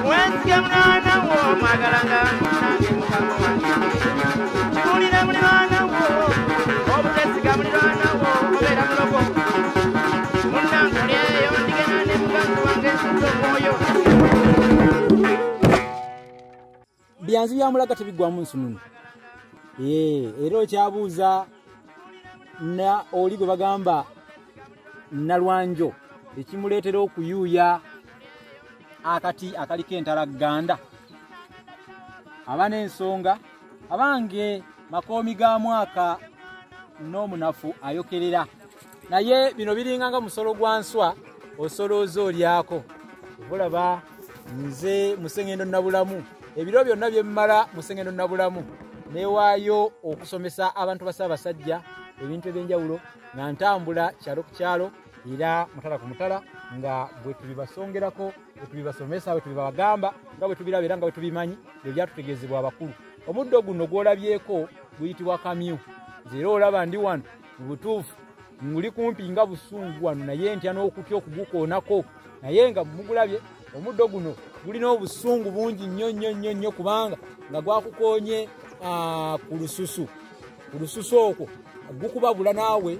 Wenzige mwana wo magalanga nange mukama wange. Kikulira muli mwana wo obutesiga muli mwana wo obeera mulogo. Munnankulyeyo ndigenda ne muganzi wange nsuze omwoyo. Byanzi bya mulaga tebigwamu nsununu. Era okyabuuza na oli gwe bagamba Nalwanjo ekimuleetera okuyuuya akati akaliko entalaganda aba n'ensonga abange makoomi ga mwaka n'omunafu ayokerera naye bino biringa nga musolo gwa nswa osolooza olyako bulaba nze Musengendo Nabulamu ebiro byonna bye mmala Musengendo Nabulamu neewaayo okusomesa abantu basaabasajja ebintu ebyenjawulo nga ntambula kyalo ku kyalo era mutala ku mutala nga bwe tubibasongerako bwe tubibasomesa bwe tubibagamba nga bwe tubiraba era nga bwe tubimanyi bye byatutegeezebwa abakulu. Omuddo guno gw'olabyeko guyitibwa KAMYU. Era olaba ndi wano mu butuufu nguli kumpi nga busungu wano naye ntya n'okutya okugukoonako naye nga mugulabye omuddo guno gulina obusungu bungi nnyo kubanga nga gwakukoonye ku lususu okwo gukubabula naawe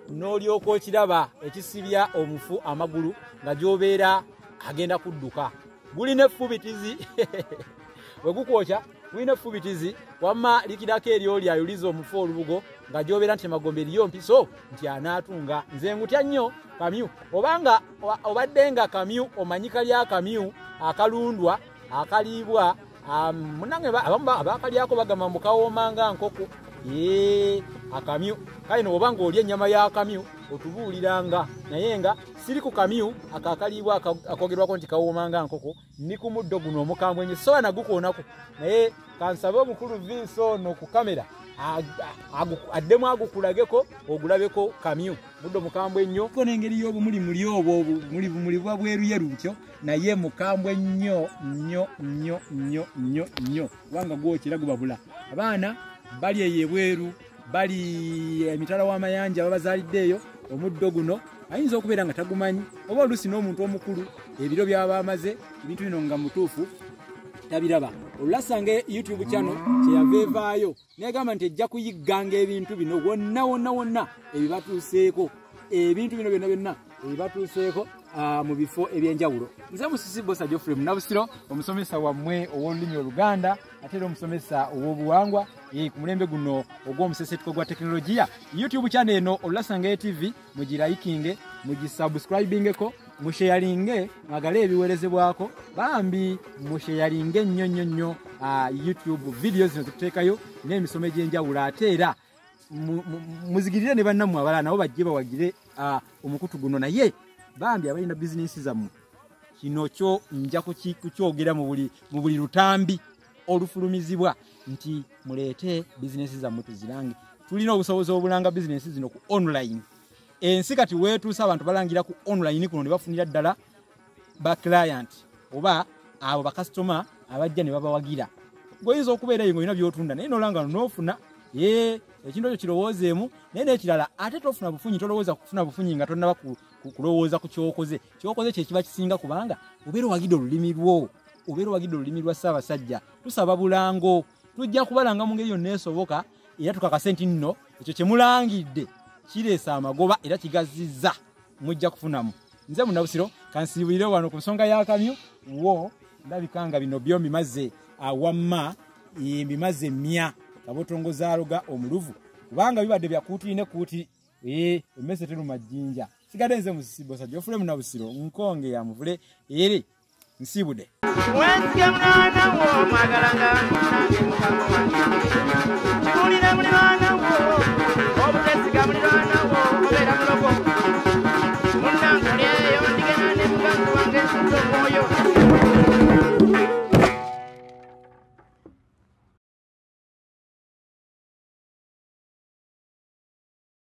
n'olyoka okiraba ekisibya omufu amagulu nga gy'obeera agenda kudduka. Gulina effubitizi we gukwokya gulina effubitizi wamma likirako eryoli ayuliza omufu olubugo nga gy'obeera nti emagombe eriyo mpiso nti anaatunga. Nze ngutya nnyo KAMYU obanga obadde nga KAMYU omanyika lya KAMYU akalundwa akaliibwa munange abakalyako bagamba mukawoomanga nkoko AKAMYU kale nobanga olya ennyama ya KAMYU otubuuliranga naye nga siri ku KAMYU akakaliibwa akogerwako nti kawoomanga nkoko ni ku muddo guno omukambwe ennyo soba nagukoonako naye kansabe omukulu Vince ono ku kamera addemu agukulageko ogulabeko KAMYU muddo mukambwe ennyo ko n'engeri y'obumuli muli obwo muli bwa bweruyeru butyo naye mukambwe nnyo wanga gwokira gubabula abaana bali eyebweru bali emitala w'amayanja babazaaliddeeyo omuddo guno ayinza okubeera nga tagumanyi oba oluusi n'omuntu omukulu ebiro byaba amaze ebintu bino nga mutuufu tabiraba. Olulasanga YouTube channel kyeyava evaayo negamba nti ejja kuyigganga ebintu bino wonna ebibatuuseeko ebintu bino byonna ebibatuuseeko mu bifo ebyenjawulo. Nze Musisi Bosa Geoffrey Munnabusiro omusomesa wammwe ow'olulimi Oluganda ate era omusomesa ow'obuwangwa ku mulembe guno ogw'omusesetiko gwa tekinologiya. YouTube channel eno Olulasanga TV mugirayikinge mugisubscribingeko musharinge magale ebiwerezebwako bambi musharinge nnyo YouTube videos zino tuteekayo n'emisomo egy'enjawulo ate era muzigirire ne bannammwe abalala nabo bajje bawagire omukutu guno naye bambi abalina bizinesi zammwe kino kyo nja kukyogera mu buli lutambi olufulumizibwa nti muleete bizinesi zammwe tuzirange. Tulina obusobozi obulanga bizinesi zino ku online. Ensi kati weetuusa abantu balangira ku online kuno ne bafunira ddala ba client oba abo ba customer abajja ne babawagira. Goyinza okubeera yengo ina byotunda naye nolanga n'ofuna ekintu ekyo kirowoozeemu naye n'ekirala ate tofuna bufunyi tolowooza kufuna bufunyi nga tonnaba kulowooza ku kyokoze kye kiba kisinga kubanga obeera owagidde olulimi lwa Ssaabasajja. Tusaba bulango tujja kubalanga mu ngeri yonna esoboka era tukakase nti nno ekyo kye mulangidde kireesa amagoba era kigazizza mujja kufunamu. Nze Munnabusiro kansiibulire wano ku nsonga ya KAMYU ndabikanga bino byo mbimaze awamma mbimaze mmya kabotongozaaloga omuluvu kubanga bibadde byakuutiri ne kuutiri emmese terumajjinja sigadde nze Musisi Bosa Geoffrey Munnabusiro nkonge ya muvule eri nsiibudde. Wenzige mwana wo magalanga nange mukama